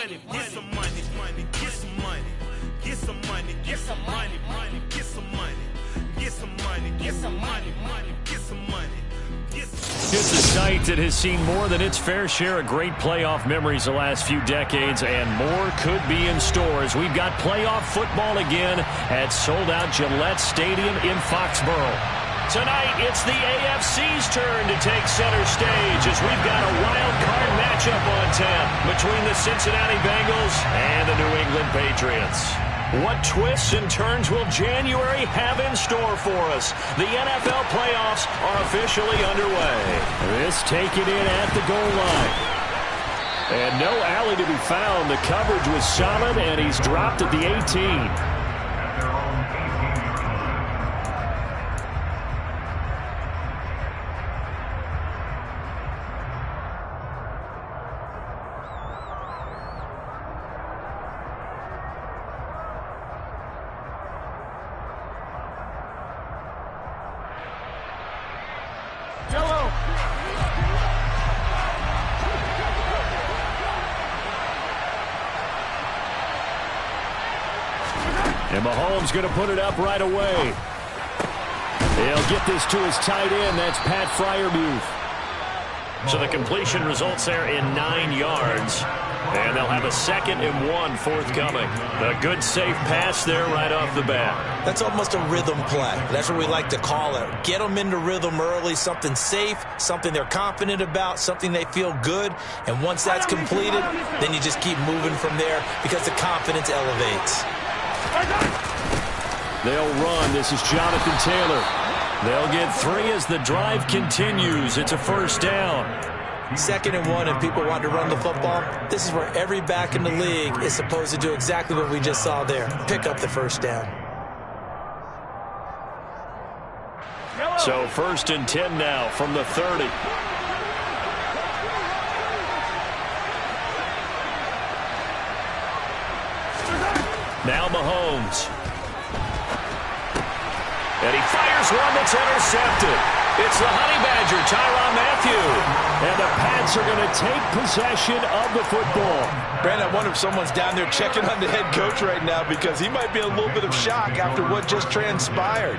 money, get some money, money, get some money, get some money, get some money, money, get some money, get some money, get some money, money, get some money. It's a site that has seen more than its fair share of great playoff memories the last few decades, and more could be in store as we've got playoff football again at sold-out Gillette Stadium in Foxborough. Tonight, it's the AFC's turn to take center stage as we've got a wild card matchup on tap between the Cincinnati Bengals and the New England Patriots. What twists and turns will January have in store for us? The NFL playoffs are officially underway. This taken in at the goal line. And no alley to be found. The coverage was solid, and he's dropped at the 18. And Mahomes going to put it up right away. He'll get this to his tight end. That's Pat Freiermuth. So the completion results there in 9 yards. And they'll have a 2nd and 1 forthcoming. A good safe pass there right off the bat. That's almost a rhythm play. That's what we like to call it. Get them into rhythm early, something safe, something they're confident about, something they feel good. And once that's completed, then you just keep moving from there because the confidence elevates. They'll run. This is Jonathan Taylor. They'll get 3 as the drive continues. It's a first down. 2nd and 1, and people want to run the football. This is where every back in the league is supposed to do exactly what we just saw there. Pick up the first down. So 1st and 10 now from the 30. Now Mahomes. And he fires one that's intercepted. It's the Honey Badger, Tyrann Mathieu. And the Pats are going to take possession of the football. Brandon, I wonder if someone's down there checking on the head coach right now because he might be in a little bit of shock after what just transpired.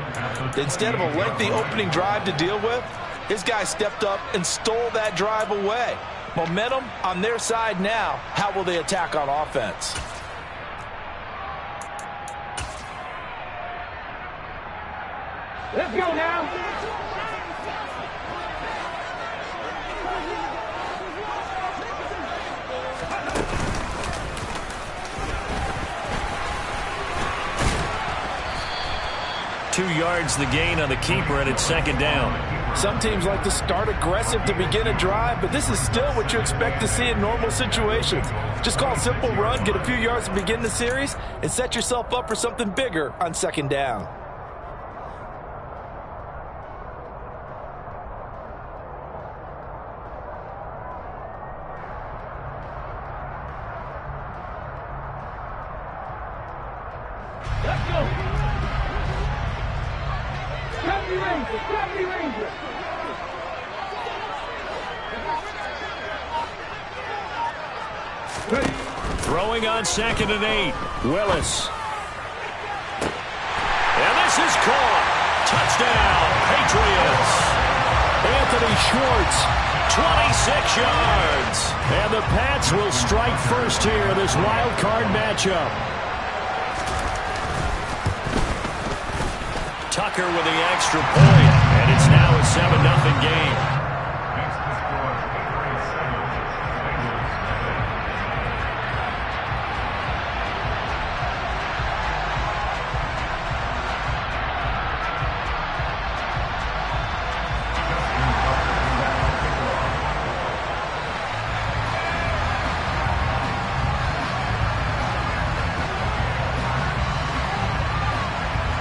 Instead of a lengthy opening drive to deal with, his guy stepped up and stole that drive away. Momentum on their side now. How will they attack on offense? Let's go now. Two yards the gain on the keeper, and it's 2nd down. Some teams like to start aggressive to begin a drive, but this is still what you expect to see in normal situations. Just call a simple run, get a few yards to begin the series, and set yourself up for something bigger on 2nd down. Let's go. Copy Ranger, copy Ranger. Throwing on 2nd and 8. Willis. And this is caught. Touchdown, Patriots. Anthony Schwartz, 26 yards. And the Pats will strike first here in this wild card matchup. Tucker with the extra point, and it's now a 7-0 game.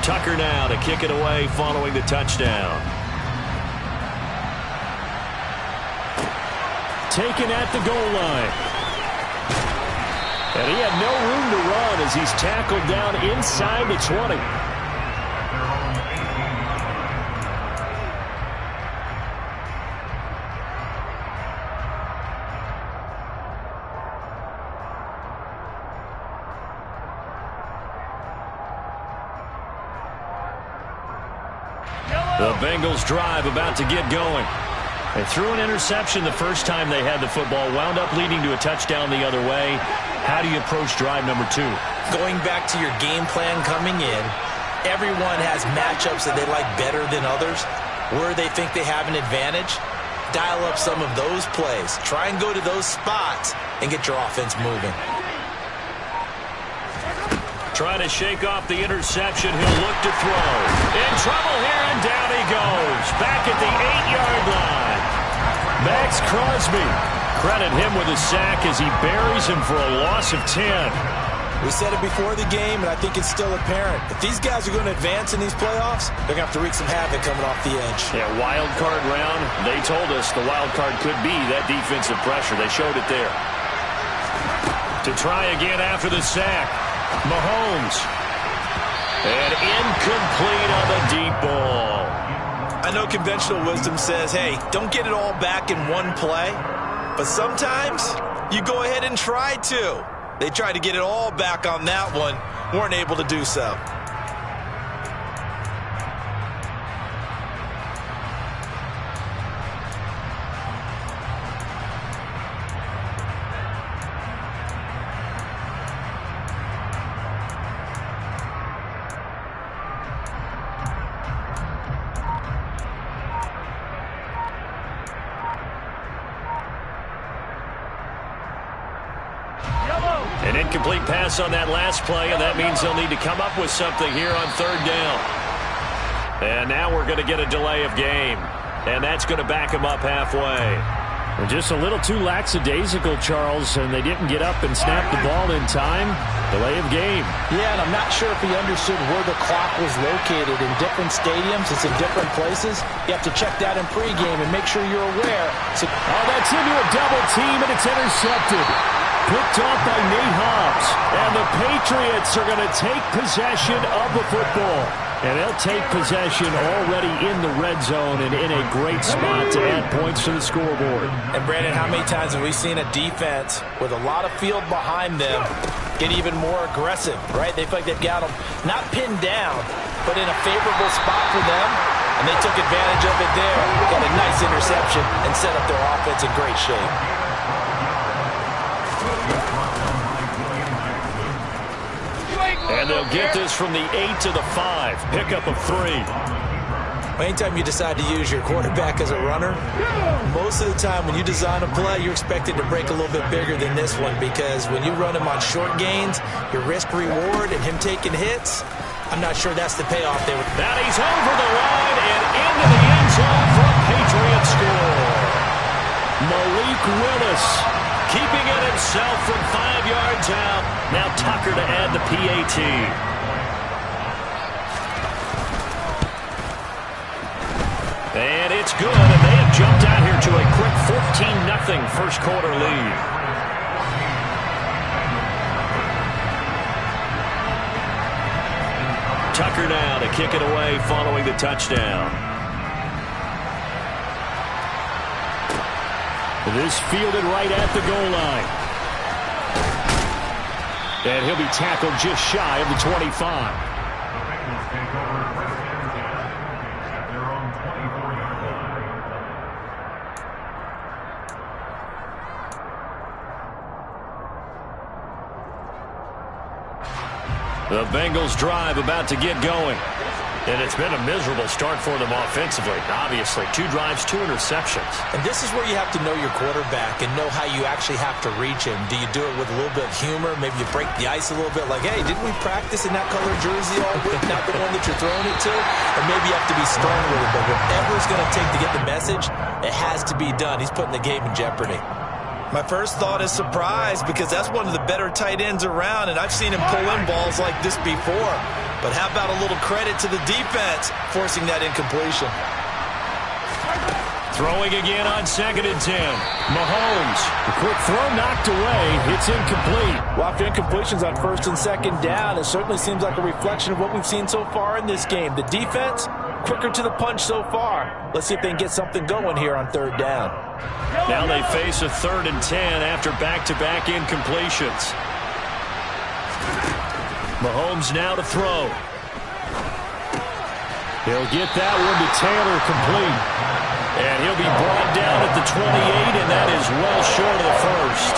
Tucker now to kick it away following the touchdown. Taken at the goal line. And he had no room to run as he's tackled down inside the 20. The Bengals drive about to get going. They threw an interception the first time they had the football, wound up leading to a touchdown the other way. How do you approach drive number 2? Going back to your game plan coming in, everyone has matchups that they like better than others, where they think they have an advantage. Dial up some of those plays. Try and go to those spots and get your offense moving. Trying to shake off the interception. He'll look to throw. In trouble here, and down he goes. Back at the 8-yard line. Max Crosby. Credit him with a sack as he buries him for a loss of 10. We said it before the game, and I think it's still apparent. If these guys are going to advance in these playoffs, they're going to have to wreak some havoc coming off the edge. Yeah, wild card round. They told us the wild card could be that defensive pressure. They showed it there. To try again after the sack. Mahomes. And incomplete on the deep ball. I know conventional wisdom says, hey, don't get it all back in one play. But sometimes you go ahead and try to. They tried to get it all back on that one. Weren't able to do so. An incomplete pass on that last play, and that means they'll need to come up with something here on 3rd down. And now we're going to get a delay of game, and that's going to back them up halfway. Well, just a little too lackadaisical, Charles, and they didn't get up and snap the ball in time. Delay of game. Yeah, and I'm not sure if he understood where the clock was located. In different stadiums, it's in different places. You have to check that in pregame and make sure you're aware. So, that's into a double team, and it's intercepted. Picked off by Nate Hobbs. And the Patriots are going to take possession of the football. And they'll take possession already in the red zone and in a great spot to add points to the scoreboard. And, Brandon, how many times have we seen a defense with a lot of field behind them get even more aggressive, right? They feel like they've got them not pinned down, but in a favorable spot for them. And they took advantage of it there. Got a nice interception and set up their offense in great shape. And they'll get this from the 8 to the 5. Pickup of 3. Anytime you decide to use your quarterback as a runner, most of the time when you design a play, you're expected to break a little bit bigger than this one, because when you run him on short gains, your risk-reward and him taking hits, I'm not sure that's the payoff there. Now he's over the line and into the end zone for a Patriot score. Malik Willis keeping it himself from 5 yards out. Now Tucker to add the PAT. And it's good, and they have jumped out here to a quick 14-0 first quarter lead. Tucker now to kick it away following the touchdown. This fielded right at the goal line. And he'll be tackled just shy of the 25. The Bengals drive about to get going. And it's been a miserable start for them offensively. Obviously, 2 drives, 2 interceptions. And this is where you have to know your quarterback and know how you actually have to reach him. Do you do it with a little bit of humor? Maybe you break the ice a little bit, like, hey, didn't we practice in that color jersey all week, not the one that you're throwing it to? Or maybe you have to be stern with it. But whatever it's going to take to get the message, it has to be done. He's putting the game in jeopardy. My first thought is surprise, because that's one of the better tight ends around, and I've seen him pull in balls like this before. But how about a little credit to the defense forcing that incompletion? Throwing again on 2nd and 10. Mahomes. The quick throw knocked away. It's incomplete. well, after incompletions on 1st and 2nd down, it certainly seems like a reflection of what we've seen so far in this game. The defense, quicker to the punch so far. Let's see if they can get something going here on 3rd down. Now they face a 3rd and 10 after back-to-back incompletions. Mahomes now to throw. He'll get that one to Taylor complete. And he'll be brought down at the 28, and that is well short of the first.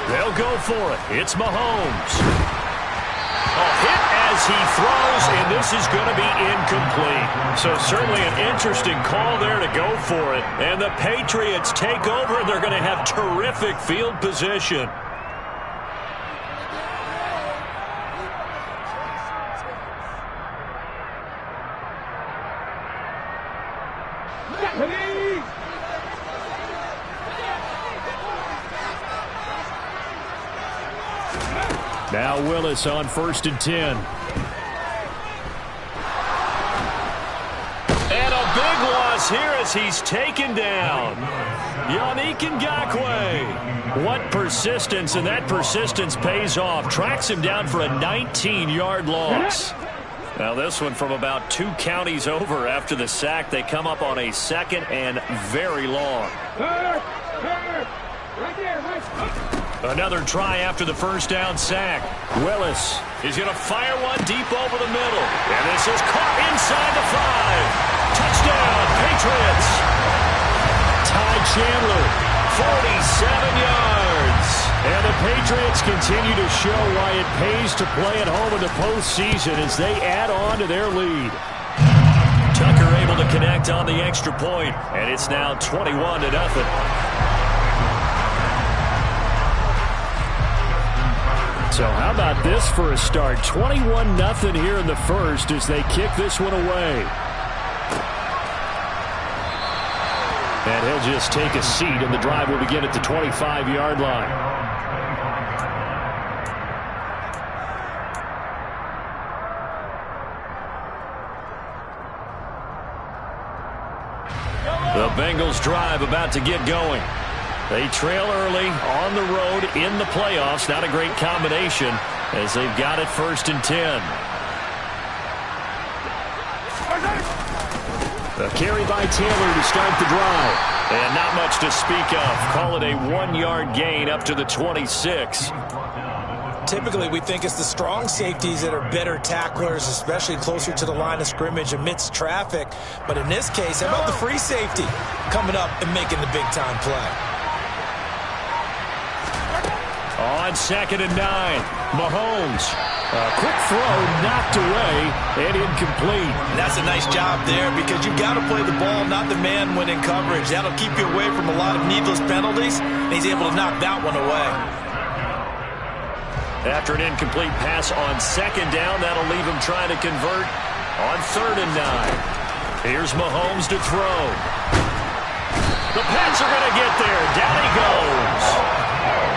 They'll go for it. It's Mahomes. A hit as he throws, and this is going to be incomplete. So certainly an interesting call there to go for it. And the Patriots take over, and they're going to have terrific field position. Now Willis on 1st and 10. And a big loss here as he's taken down. Yannick Ngakoue. What persistence, and that persistence pays off. Tracks him down for a 19-yard loss. Now this one from about 2 counties over after the sack. They come up on a 2nd and very long. Right there, right. Another try after the first down sack. Willis is going to fire one deep over the middle. And this is caught inside the 5. Touchdown, Patriots. Ty Chandler, 47 yards. And the Patriots continue to show why it pays to play at home in the postseason as they add on to their lead. Tucker able to connect on the extra point, and it's now 21-0. So how about this for a start? 21-0 here in the first as they kick this one away. And he'll just take a seat, and the drive will begin at the 25-yard line. The Bengals drive about to get going. They trail early on the road in the playoffs. Not a great combination as they've got it 1st and 10. A carry by Taylor to start the drive. And not much to speak of. Call it a 1-yard gain up to the 26. Typically, we think it's the strong safeties that are better tacklers, especially closer to the line of scrimmage amidst traffic. But in this case, how about the free safety coming up and making the big-time play? On 2nd and 9, Mahomes. A quick throw knocked away and incomplete. And that's a nice job there because you've got to play the ball, not the man when in coverage. That'll keep you away from a lot of needless penalties, and he's able to knock that one away. After an incomplete pass on 2nd down, that'll leave him trying to convert on 3rd and 9. Here's Mahomes to throw. The Pats are going to get there. Down he goes.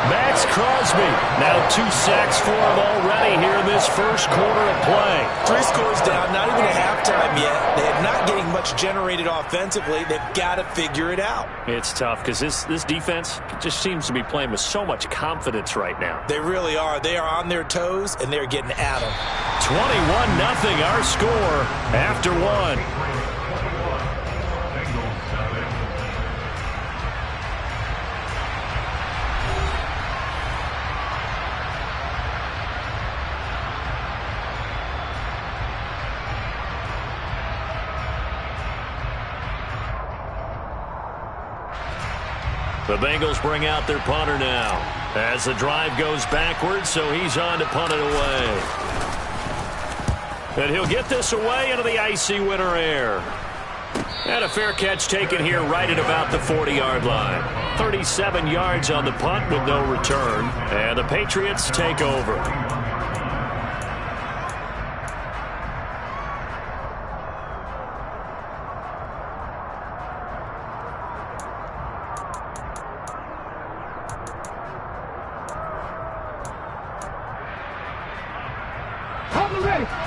Max Crosby. Now 2 sacks for him already here in this first quarter of play. 3 scores down, not even at halftime yet. They're not getting much generated offensively. They've got to figure it out. It's tough because this defense just seems to be playing with so much confidence right now. They really are. They are on their toes, and they're getting at them. 21-0 our score after 1. The Bengals bring out their punter now as the drive goes backwards, so he's on to punt it away. And he'll get this away into the icy winter air. And a fair catch taken here right at about the 40-yard line. 37 yards on the punt with no return. And the Patriots take over.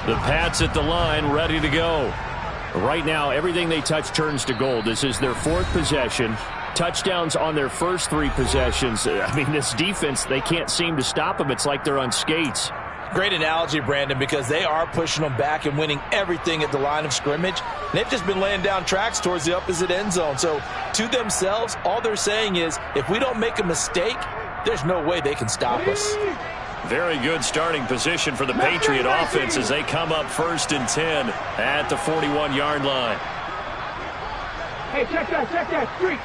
The Pats at the line, ready to go. Right now, everything they touch turns to gold. This is their 4th possession. Touchdowns on their first 3 possessions. I mean, this defense, they can't seem to stop them. It's like they're on skates. Great analogy, Brandon, because they are pushing them back and winning everything at the line of scrimmage. They've just been laying down tracks towards the opposite end zone. So, to themselves, all they're saying is, if we don't make a mistake, there's no way they can stop us. Very good starting position for the Patriot offense as they come up 1st and 10 at the 41-yard line. Hey, check that. Street.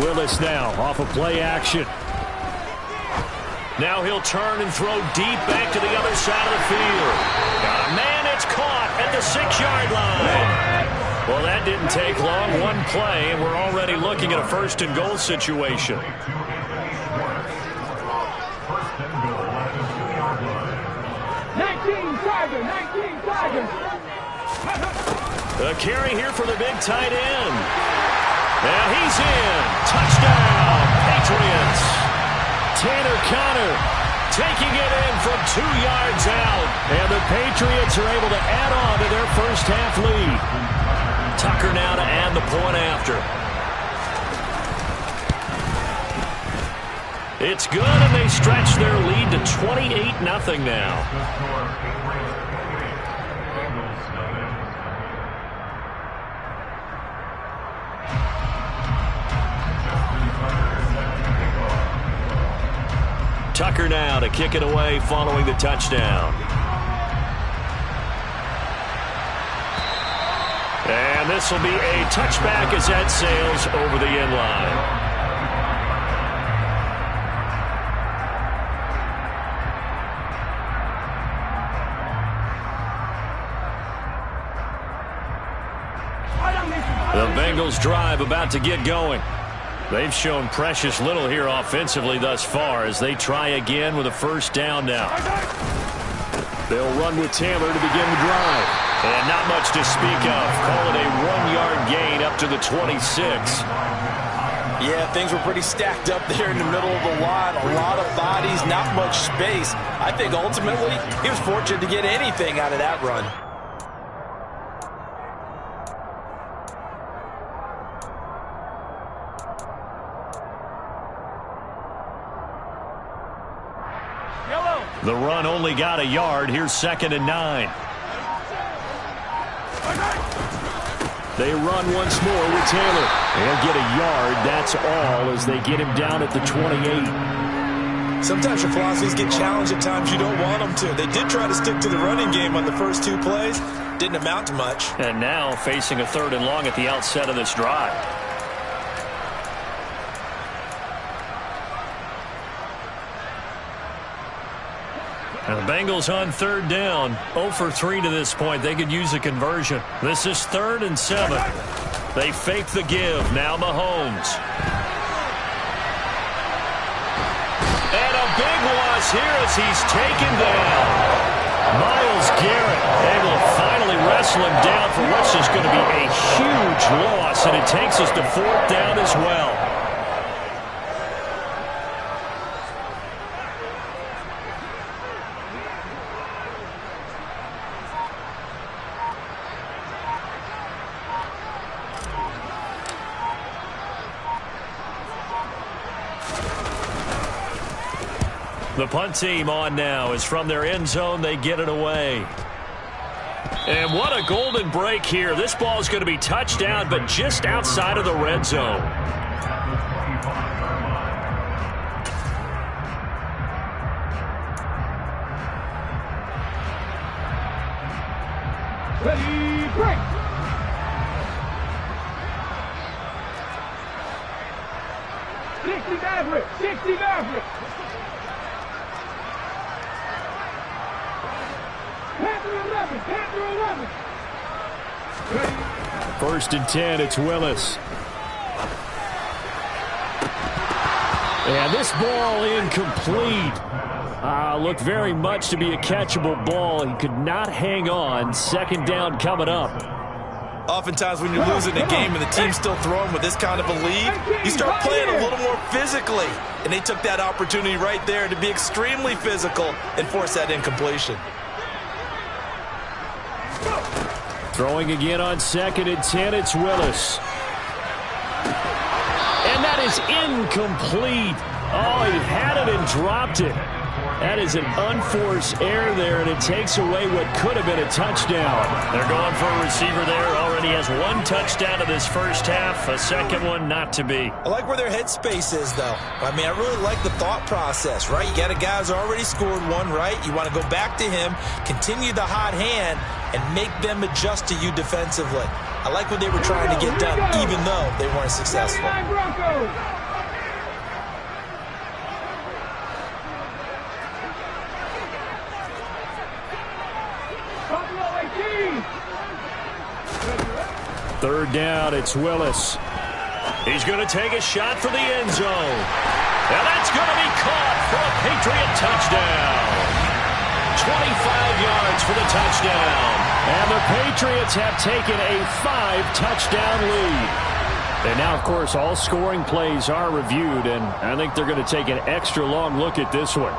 Willis now off of play action. Now he'll turn and throw deep back to the other side of the field. Got a man, it's caught at the 6-yard line. Well, that didn't take long. One play, and we're already looking at a 1st and goal situation. The carry here for the big tight end. And he's in. Touchdown, Patriots. Tanner Connor taking it in from 2 yards out. And the Patriots are able to add on to their first half lead. Tucker now to add the point after. It's good, and they stretch their lead to 28-0 now. Tucker now to kick it away following the touchdown. And this will be a touchback as that sails over the end line. The Bengals drive about to get going. They've shown precious little here offensively thus far as they try again with a 1st down now. They'll run with Taylor to begin the drive. And not much to speak of. Call it a 1-yard gain up to the 26. Yeah, things were pretty stacked up there in the middle of the line. A lot of bodies, not much space. I think ultimately he was fortunate to get anything out of that run. The run only got a yard. Here's 2nd and 9. They run once more with Taylor. They'll get a yard. That's all as they get him down at the 28. Sometimes your philosophies get challenged at times you don't want them to. They did try to stick to the running game on the first 2 plays. Didn't amount to much. And now facing a 3rd and long at the outset of this drive. And the Bengals on 3rd down. 0 for 3 to this point. They could use a conversion. This is 3rd and 7. They fake the give. Now Mahomes. And a big loss here as he's taken down. Myles Garrett able to finally wrestle him down for what's just going to be a huge loss. And it takes us to 4th down as well. The punt team on now is from their end zone. They get it away. And what a golden break here. This ball is going to be touchdown, but just outside of the red zone. Ready, break. Sixty Maverick. Panther 11. 1st and 10, it's Willis. And this ball incomplete. Looked very much to be a catchable ball. He could not hang on. 2nd down coming up. Oftentimes when you're losing a game and the team's still throwing with this kind of a lead, you start playing a little more physically. And they took that opportunity right there to be extremely physical and force that incompletion. Throwing again on 2nd and 10, it's Willis. And that is incomplete. Oh, he had it and dropped it. That is an unforced error there, and it takes away what could have been a touchdown. They're going for a receiver there. Already has one touchdown in this first half. A second one not to be. I like where their headspace is, though. I mean, I really like the thought process, right? You got a guy who's already scored one, right? You want to go back to him, continue the hot hand, and make them adjust to you defensively. I like what they were trying to get done, even though they weren't successful. Third down, it's Willis. He's going to take a shot for the end zone. And that's going to be caught for a Patriot touchdown. 25 yards for the touchdown. And the Patriots have taken a 5-touchdown lead. And now, of course, all scoring plays are reviewed, and I think they're going to take an extra long look at this one.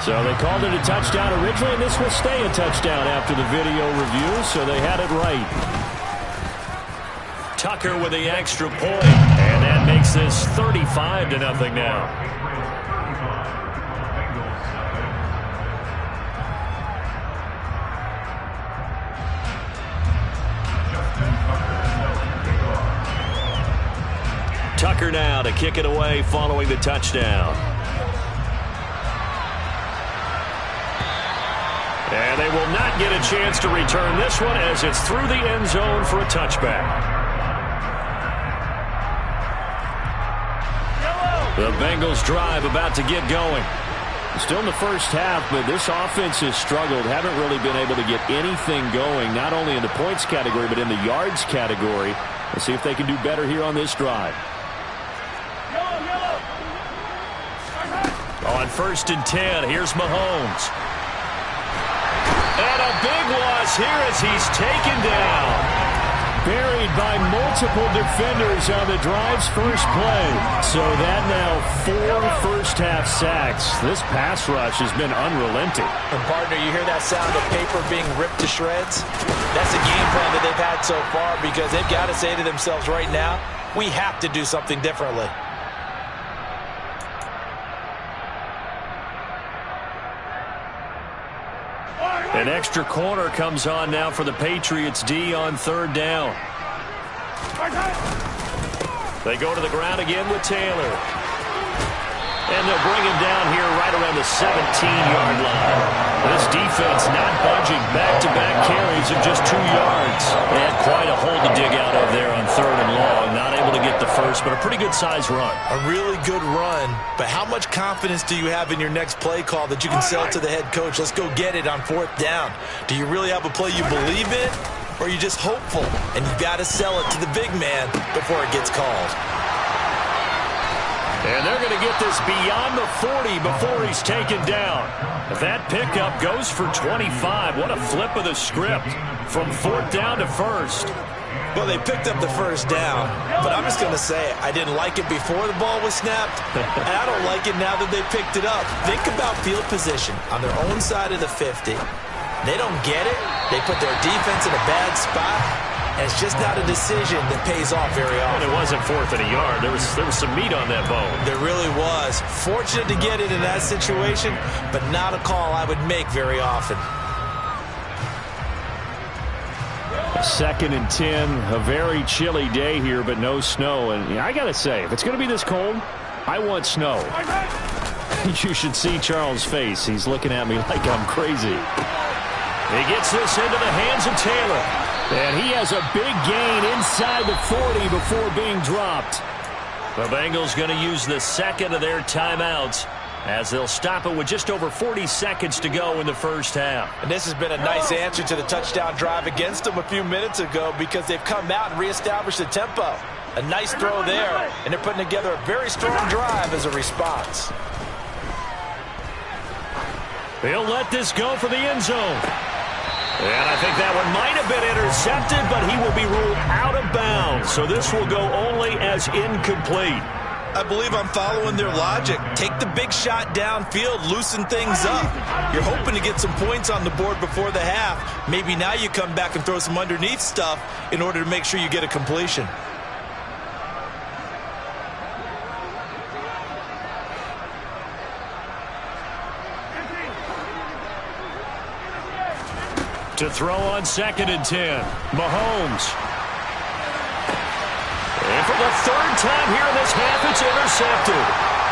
So they called it a touchdown originally, and this will stay a touchdown after the video review, so they had it right. Tucker with the extra point, and that makes this 35-0 now. Tucker now to kick it away following the touchdown. And they will not get a chance to return this one as it's through the end zone for a touchback. The Bengals drive about to get going. Still in the first half, but this offense has struggled. Haven't really been able to get anything going, not only in the points category, but in the yards category. Let's see if they can do better here on this drive. On 1st and 10, here's Mahomes. And a big loss here as he's taken down. Buried by multiple defenders on the drive's first play. So that now 4 first-half sacks. This pass rush has been unrelenting. And, partner, you hear that sound of paper being ripped to shreds? That's the game plan that they've had so far because they've got to say to themselves right now, we have to do something differently. An extra corner comes on now for the Patriots D on 3rd down. They go to the ground again with Taylor. And they'll bring him down here right around the 17-yard line. This defense not budging. Back-to-back carries of just 2 yards. They had quite a hole to dig out of there on 3rd and long. Not able to get the first, but a pretty good-sized run. A really good run, but how much confidence do you have in your next play call that you can sell to the head coach? Let's go get it on 4th down. Do you really have a play you believe in, or are you just hopeful? And you got to sell it to the big man before it gets called. And they're going to get this beyond the 40 before he's taken down. If that pickup goes for 25, what a flip of the script from 4th down to 1st. Well, they picked up the 1st down, but I'm just going to say I didn't like it before the ball was snapped, and I don't like it now that they picked it up. Think about field position on their own side of the 50. They don't get it. They put their defense in a bad spot. And it's just not a decision that pays off very often. And it wasn't 4th and a yard. There was some meat on that bone. There really was. Fortunate to get it in that situation, but not a call I would make very often. 2nd and 10, a very chilly day here, but no snow. And I got to say, if it's going to be this cold, I want snow. You should see Charles' face. He's looking at me like I'm crazy. He gets this into the hands of Taylor. And he has a big gain inside the 40 before being dropped. The Bengals going to use the second of their timeouts as they'll stop it with just over 40 seconds to go in the first half. And this has been a nice answer to the touchdown drive against them a few minutes ago because they've come out and reestablished the tempo. A nice throw there, and they're putting together a very strong drive as a response. They'll let this go for the end zone. And I think that one might have been intercepted, but he will be ruled out of bounds. So this will go only as incomplete. I believe I'm following their logic. Take the big shot downfield, loosen things up. You're hoping to get some points on the board before the half. Maybe now you come back and throw some underneath stuff in order to make sure you get a completion. To throw on 2nd and 10. Mahomes. And for the 3rd time here in this half, it's intercepted.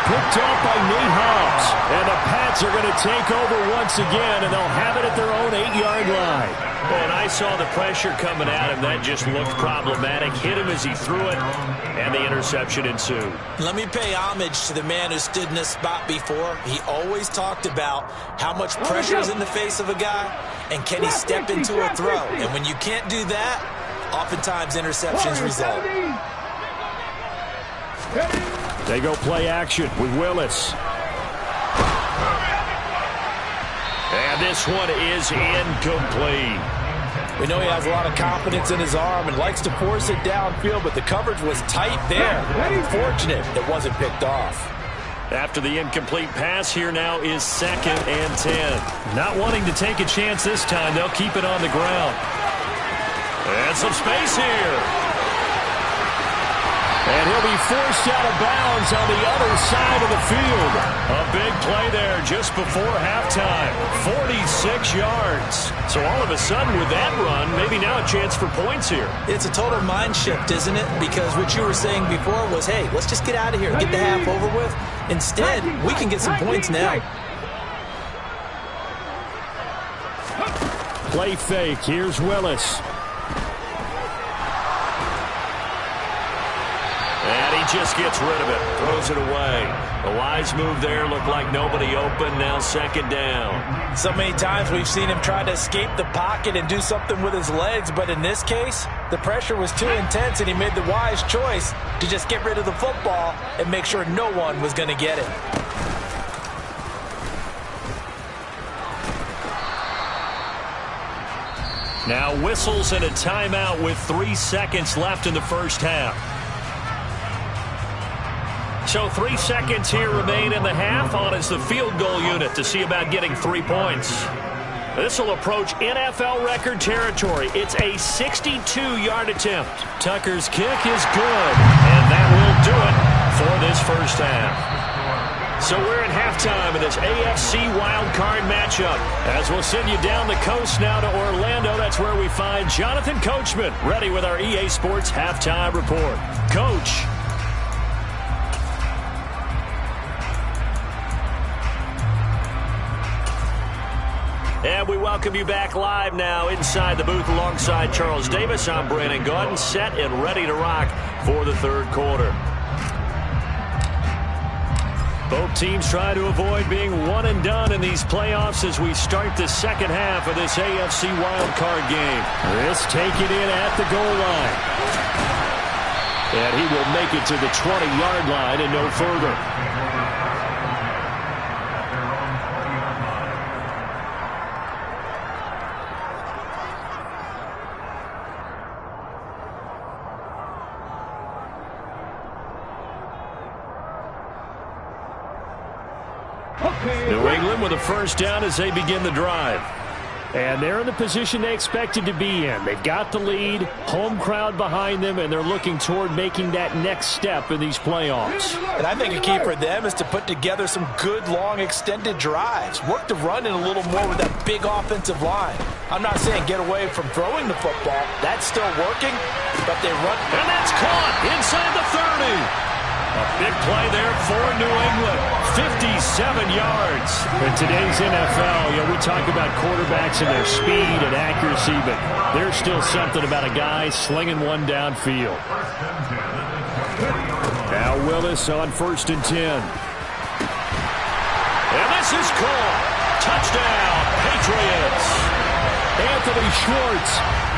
Picked off by Nate Hobbs. And the Pats are going to take over once again, and they'll have it at their own 8-yard line. And I saw the pressure coming at him. That just looked problematic. Hit him as he threw it, and the interception ensued. Let me pay homage to the man who stood in this spot before. He always talked about how much pressure is in the face of a guy, and can he step into a throw. And when you can't do that, oftentimes interceptions result. They go play action with Willis. And this one is incomplete. We know he has a lot of confidence in his arm and likes to force it downfield, but the coverage was tight there. Unfortunate it wasn't picked off. After the incomplete pass, here now is 2nd and 10. Not wanting to take a chance this time, they'll keep it on the ground. And some space here. And he'll be forced out of bounds on the other side of the field. A big play there just before halftime. 46 yards. So all of a sudden with that run, maybe now a chance for points here. It's a total mind shift, isn't it? Because what you were saying before was, hey, let's just get out of here, get the half over with. Instead, we can get some points now. Play fake. Here's Willis. And he just gets rid of it. Throws it away. A wise move there. Looked like nobody open. Now 2nd down. So many times we've seen him try to escape the pocket and do something with his legs, but in this case, the pressure was too intense and he made the wise choice to just get rid of the football and make sure no one was going to get it. Now whistles and a timeout with 3 seconds left in the first half. So 3 seconds here remain in the half. On is the field goal unit to see about getting 3 points. This will approach NFL record territory. It's a 62-yard attempt. Tucker's kick is good, and that will do it for this first half. So we're at halftime in this AFC wildcard matchup. As we'll send you down the coast now to Orlando, that's where we find Jonathan Coachman, ready with our EA Sports halftime report. Coach. And we welcome you back live now inside the booth alongside Charles Davis. I'm Brandon Gaudin, set and ready to rock for the 3rd quarter. Both teams try to avoid being one and done in these playoffs as we start the second half of this AFC wildcard game. This taken in at the goal line. And he will make it to the 20-yard line and no further. New England with a first down as they begin the drive. And they're in the position they expected to be in. They've got the lead, home crowd behind them, and they're looking toward making that next step in these playoffs. And I think a key for them is to put together some good, long, extended drives. Work the run in a little more with that big offensive line. I'm not saying get away from throwing the football. That's still working, but they run. And that's caught inside the 30. A big play there for New England. 57 yards. In today's NFL, we talk about quarterbacks and their speed and accuracy, but there's still something about a guy slinging one downfield. Now Willis on 1st and 10. And this is caught. Touchdown, Patriots. Anthony Schwartz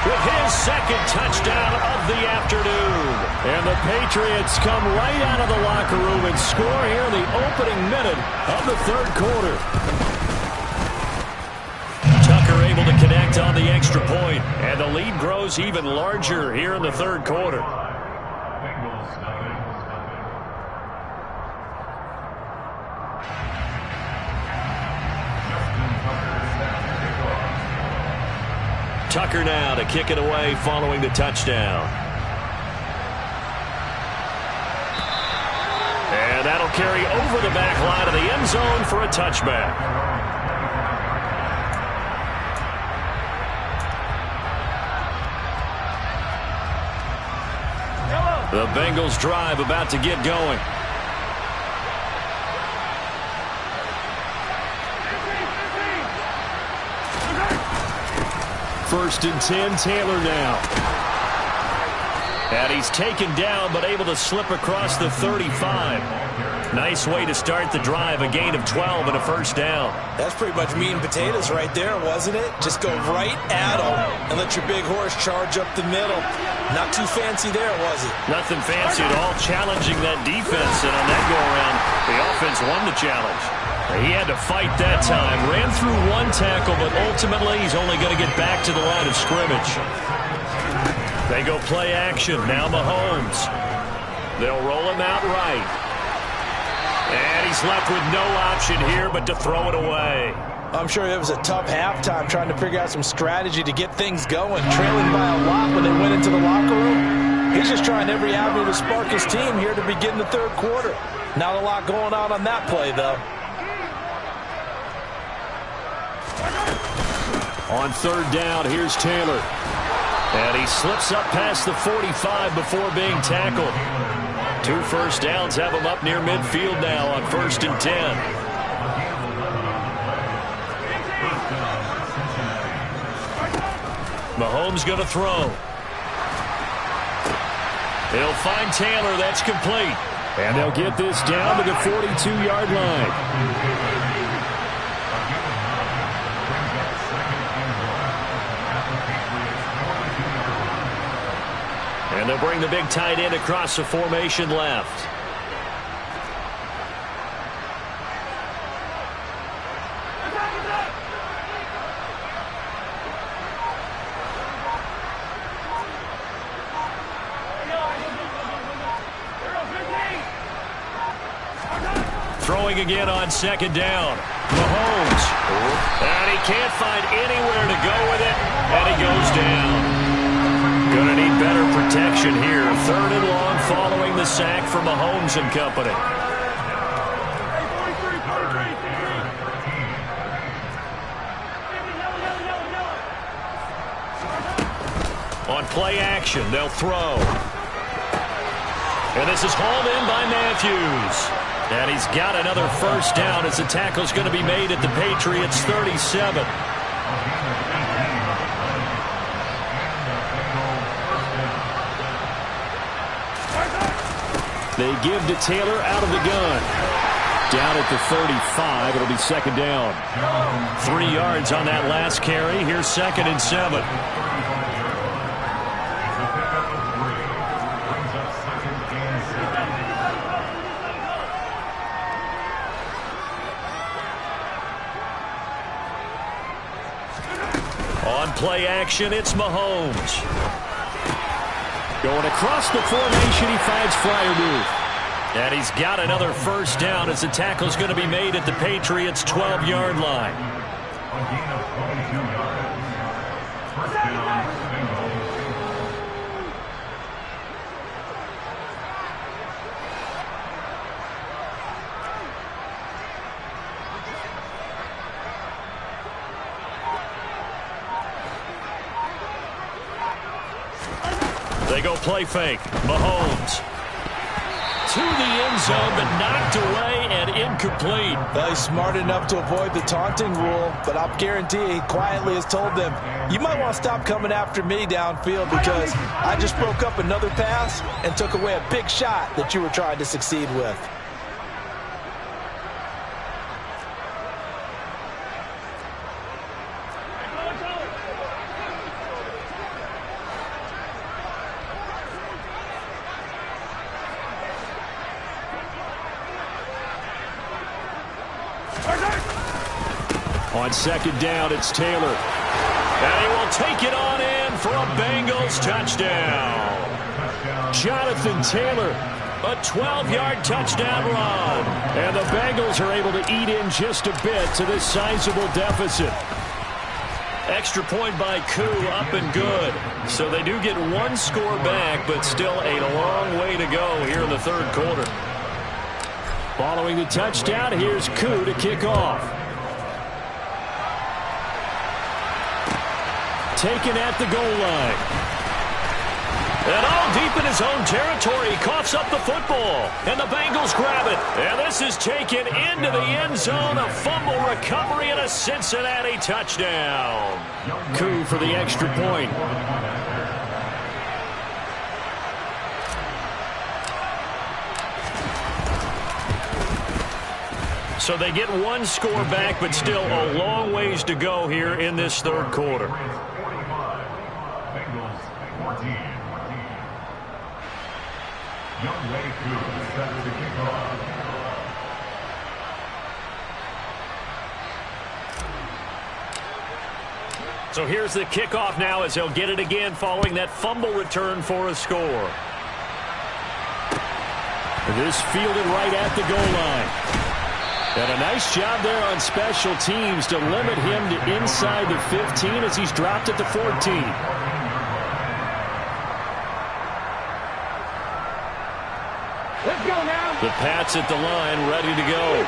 with his 2nd touchdown of the afternoon. And the Patriots come right out of the locker room and score here in the opening minute of the 3rd quarter. Tucker able to connect on the extra point, and the lead grows even larger here in the 3rd quarter. Tucker now to kick it away following the touchdown. And that'll carry over the back line of the end zone for a touchback. The Bengals drive about to get going. First and 10, Taylor now. And he's taken down, but able to slip across the 35. Nice way to start the drive, a gain of 12 and a first down. That's pretty much meat and potatoes right there, wasn't it? Just go right at them and let your big horse charge up the middle. Not too fancy there, was it? Nothing fancy at all, challenging that defense, and on that go-around, the offense won the challenge. He had to fight that time. Ran through one tackle, but ultimately he's only going to get back to the line of scrimmage. They go play action. Now Mahomes. They'll roll him out right. And he's left with no option here but to throw it away. I'm sure it was a tough halftime trying to figure out some strategy to get things going. Trailing by a lot when they went into the locker room. He's just trying every avenue to spark his team here to begin the third quarter. Not a lot going on that play, though. On third down, here's Taylor. And he slips up past the 45 before being tackled. 2 first downs have him up near midfield now on 1st and 10. Mahomes going to throw. He'll find Taylor. That's complete. And they'll get this down to the 42-yard line. And they'll bring the big tight end across the formation left. Throwing again on 2nd down. Mahomes. And he can't find anywhere to go with it. And he goes down. Going to need better protection here. 3rd and long following the sack from Mahomes and company. On play action, they'll throw. And this is hauled in by Matthews. And he's got another first down as the tackle's going to be made at the Patriots' 37. They give to Taylor out of the gun. Down at the 35, it'll be 2nd down. 3 yards on that last carry. Here's 2nd and 7. On play action, it's Mahomes. Going across the formation, he finds Freiermuth. And he's got another first down as the tackle's going to be made at the Patriots' 12-yard line. They go play fake. Mahomes. To the end zone, but knocked away and incomplete. Well, he's smart enough to avoid the taunting rule, but I'll guarantee he quietly has told them, you might want to stop coming after me downfield because I just broke up another pass and took away a big shot that you were trying to succeed with. On 2nd down, it's Taylor. And he will take it on in for a Bengals touchdown. Jonathan Taylor, a 12-yard touchdown run. And the Bengals are able to eat in just a bit to this sizable deficit. Extra point by Koo, up and good. So they do get 1 score back, but still a long way to go here in the 3rd quarter. Following the touchdown, here's Koo to kick off. Taken at the goal line. And all deep in his own territory. He coughs up the football, and the Bengals grab it. And this is taken into the end zone. A fumble recovery and a Cincinnati touchdown. Coup for the extra point. So they get one score back, but still a long ways to go here in this third quarter. So here's the kickoff now as he'll get it again following that fumble return for a score. This fielded right at the goal line. And a nice job there on special teams to limit him to inside the 15 as he's dropped at the 14. Let's go now. The Pats at the line, ready to go.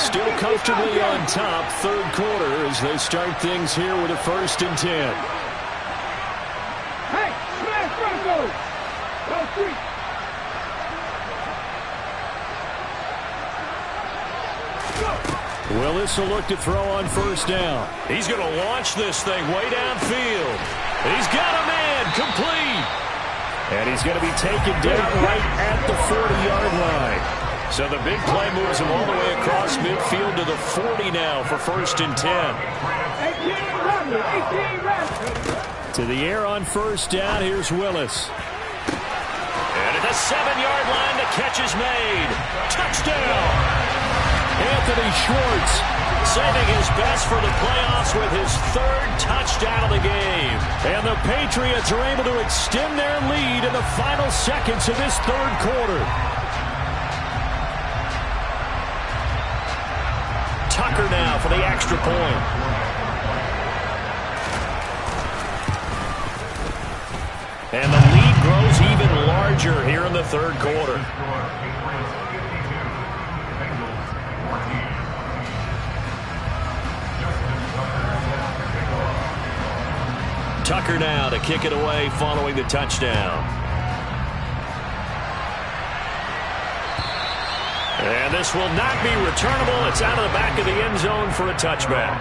Still comfortably on top, third quarter, as they start things here with a 1st and 10. Hey, smash Broncos. Go 3. Willis will look to throw on 1st down. He's going to launch this thing way downfield. He's got a man, complete. And he's going to be taken down right at the 40-yard line. So the big play moves him all the way across midfield to the 40 now for 1st and 10. To the air on 1st down, here's Willis. And at the 7-yard line, the catch is made. Touchdown! Anthony Schwartz saving his best for the playoffs with his 3rd touchdown of the game. And the Patriots are able to extend their lead in the final seconds of this third quarter. Tucker now for the extra point. And the lead grows even larger here in the third quarter. Tucker now to kick it away following the touchdown. And this will not be returnable. It's out of the back of the end zone for a touchback.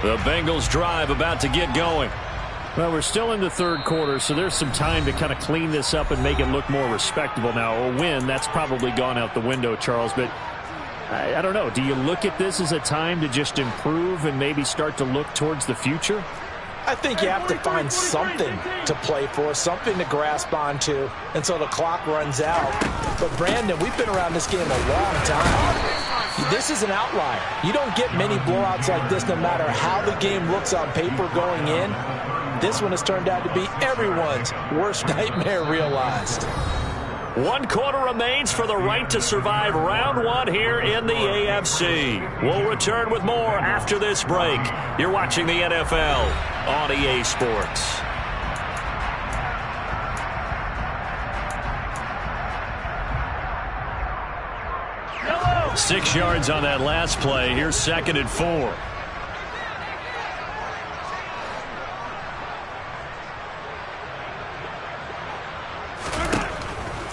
The Bengals drive about to get going. Well, we're still in the third quarter, so there's some time to kind of clean this up and make it look more respectable now. A win, that's probably gone out the window, Charles, but I don't know. Do you look at this as a time to just improve and maybe start to look towards the future? I think you have to find something to play for, something to grasp onto until the clock runs out. But, Brandon, we've been around this game a long time. This is an outlier. You don't get many blowouts like this no matter how the game looks on paper going in. This one has turned out to be everyone's worst nightmare realized. 1 quarter remains for the right to survive round 1 here in the AFC. We'll return with more after this break. You're watching the NFL on EA Sports. 6 yards on that last play. Here's 2nd and 4.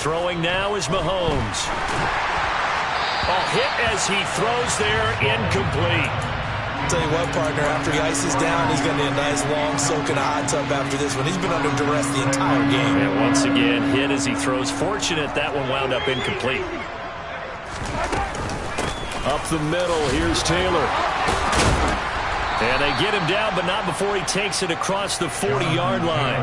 Throwing now is Mahomes. A hit as he throws there, incomplete. Tell you what, partner, after he ices down, he's going to need a nice long soak in a hot tub after this one. He's been under duress the entire game. And once again, hit as he throws. Fortunate that one wound up incomplete. Up the middle, here's Taylor. And they get him down, but not before he takes it across the 40-yard line.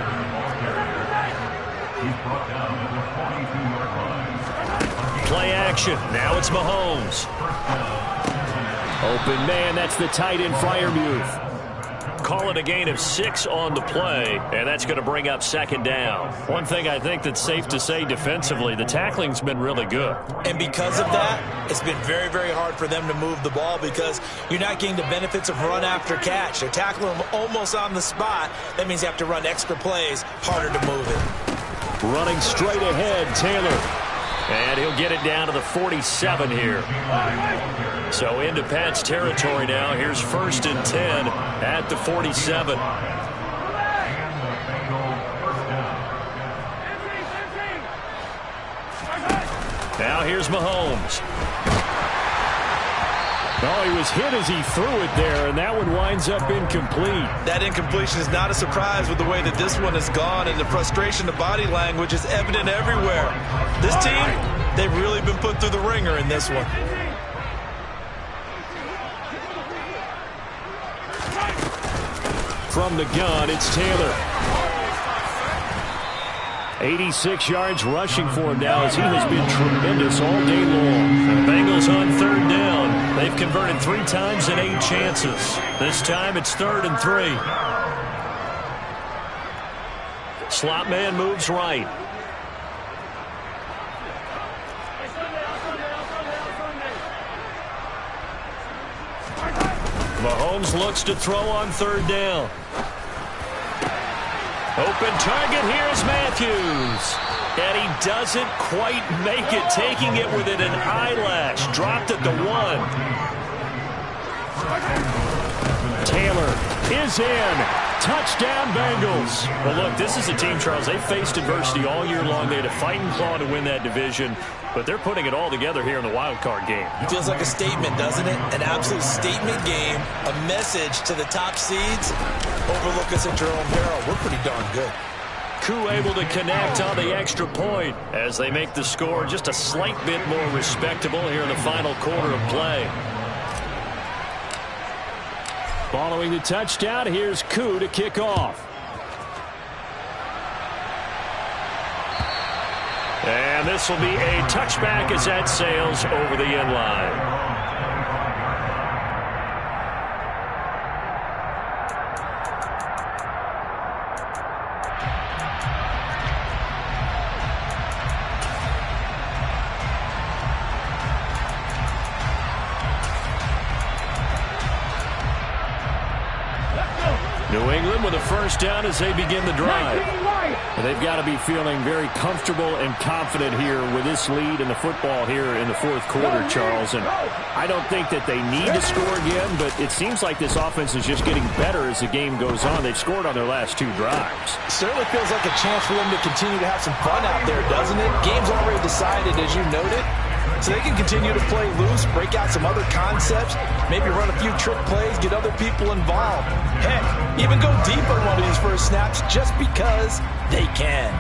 Play action. Now it's Mahomes. Open man, that's the tight end, Freiermuth. Call it a gain of 6 on the play, and that's going to bring up 2nd down. One thing I think that's safe to say defensively, the tackling's been really good. And because of that, it's been very, very hard for them to move the ball because you're not getting the benefits of run after catch. They're tackling them almost on the spot. That means you have to run extra plays, harder to move it. Running straight ahead, Taylor. And he'll get it down to the 47 here. So into Pat's territory now. Here's 1st and 10 at the 47. Now here's Mahomes. Oh, he was hit as he threw it there, and that one winds up incomplete. That incompletion is not a surprise with the way that this one has gone, and the frustration, the body language is evident everywhere. This team, they've really been put through the ringer in this one. From the gun, it's Taylor. 86 yards rushing for him now as he has been tremendous all day long. The Bengals on 3rd down. They've converted 3 times in 8 chances. This time it's 3rd and 3. Slot man moves right. Mahomes looks to throw on 3rd down. Open target, here's Matthews. And he doesn't quite make it, taking it within an eyelash. Dropped at the 1. Taylor is in. Touchdown, Bengals. Well, look, this is a team, Charles. They faced adversity all year long. They had to fight and claw to win that division. But they're putting it all together here in the wild card game. It feels like a statement, doesn't it? An absolute statement game. A message to the top seeds. Overlook us at your own peril. We're pretty darn good. Koo able to connect on the extra point as they make the score just a slight bit more respectable here in the final quarter of play. Following the touchdown, here's Koo to kick off. And this will be a touchback as that sails over the end line. New England with a 1st down as they begin the drive. They've got to be feeling very comfortable and confident here with this lead in the football here in the 4th quarter, Charles. And I don't think that they need to score again, but it seems like this offense is just getting better as the game goes on. They've scored on their last 2 drives. Certainly feels like a chance for them to continue to have some fun out there, doesn't it? Game's already decided, as you noted. So they can continue to play loose, break out some other concepts, maybe run a few trick plays, get other people involved. Heck, even go deep on one of these first snaps just because they can.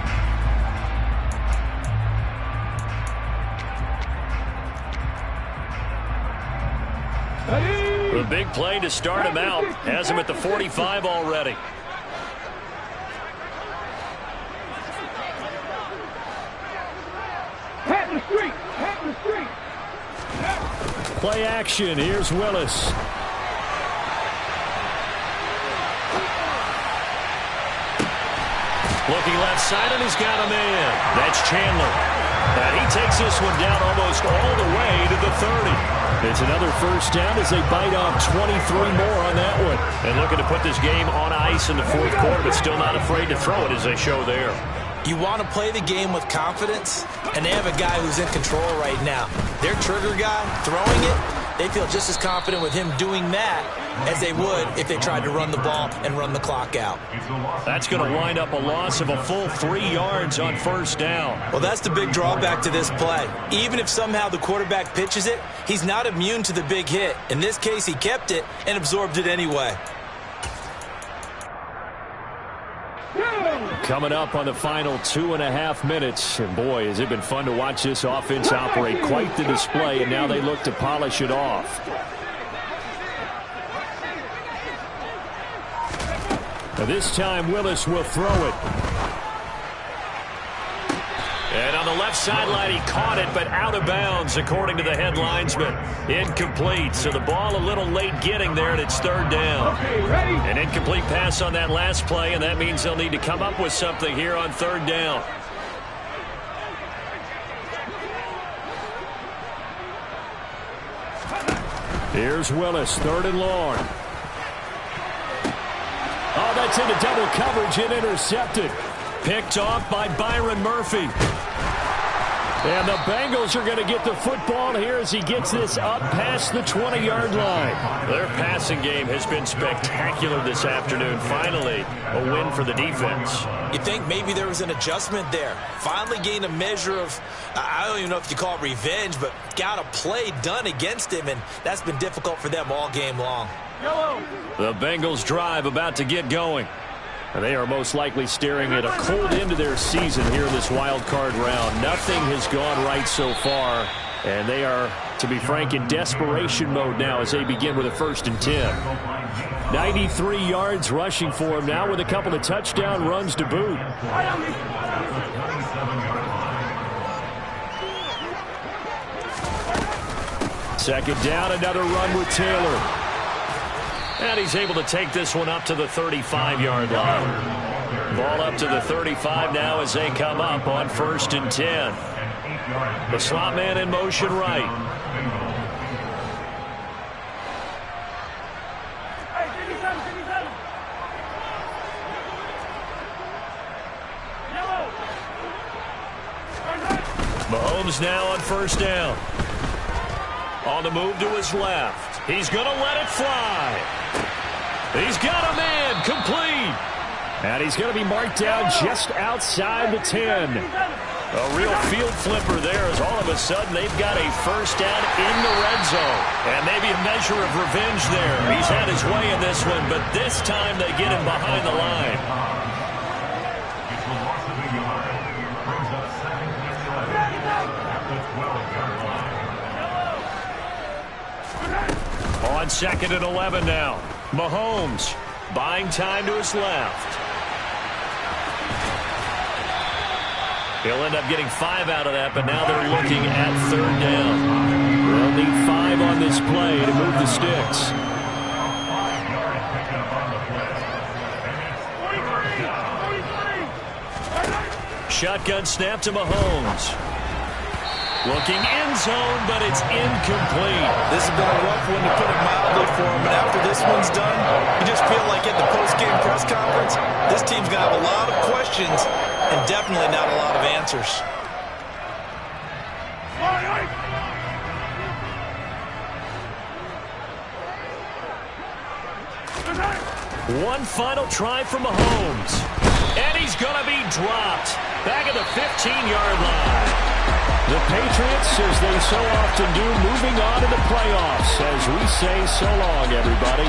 The big play to start him out. Has him at the 45 already. Play action. Here's Willis. Looking left side, and he's got a man. That's Chandler. And he takes this one down almost all the way to the 30. It's another 1st down as they bite off 23 more on that one. And looking to put this game on ice in the 4th quarter, but still not afraid to throw it as they show there. You want to play the game with confidence, and they have a guy who's in control right now. Their trigger guy throwing it, they feel just as confident with him doing that as they would if they tried to run the ball and run the clock out. That's going to wind up a loss of a full 3 yards on 1st down. Well, that's the big drawback to this play. Even if somehow the quarterback pitches it, he's not immune to the big hit. In this case, he kept it and absorbed it anyway. Coming up on the final 2.5 minutes. And boy, has it been fun to watch this offense operate. Quite the display, and now they look to polish it off. Now this time, Willis will throw it. And on the left sideline, he caught it, but out of bounds, according to the head linesman. Incomplete, so the ball a little late getting there, and it's 3rd down. An incomplete pass on that last play, and that means they'll need to come up with something here on 3rd down. Here's Willis, 3rd and long. Oh, that's into double coverage and intercepted. Picked off by Byron Murphy. And the Bengals are going to get the football here as he gets this up past the 20-yard line. Their passing game has been spectacular this afternoon. Finally, a win for the defense. You think maybe there was an adjustment there. Finally gained a measure of, I don't even know if you call it revenge, but got a play done against him, and that's been difficult for them all game long. The Bengals drive about to get going. And they are most likely staring at a cold end to their season here in this wild card round. Nothing has gone right so far, and they are, to be frank, in desperation mode now as they begin with a 1st and 10. 93 yards rushing for him now with a couple of touchdown runs to boot. Second down, another run with Taylor. And he's able to take this one up to the 35-yard line. Ball up to the 35 now as they come up on 1st and 10. The slot man in motion right. Mahomes now on 1st down. On the move to his left. He's going to let it fly. He's got a man complete. And he's going to be marked down just outside the 10. A real field flipper there as all of a sudden they've got a 1st down in the red zone. And maybe a measure of revenge there. He's had his way in this one, but this time they get him behind the line. On 2nd and 11 now. Mahomes buying time to his left. He'll end up getting 5 out of that, but now they're looking at 3rd down. They'll need 5 on this play to move the sticks. Shotgun snap to Mahomes. Looking end zone, but it's incomplete. This has been a rough one to put it mildly for him, and after this one's done, you just feel like at the post-game press conference, this team's going to have a lot of questions and definitely not a lot of answers. One final try for Mahomes. And he's going to be dropped. Back at the 15-yard line. The Patriots, as they so often do, moving on to the playoffs as we say so long, everybody.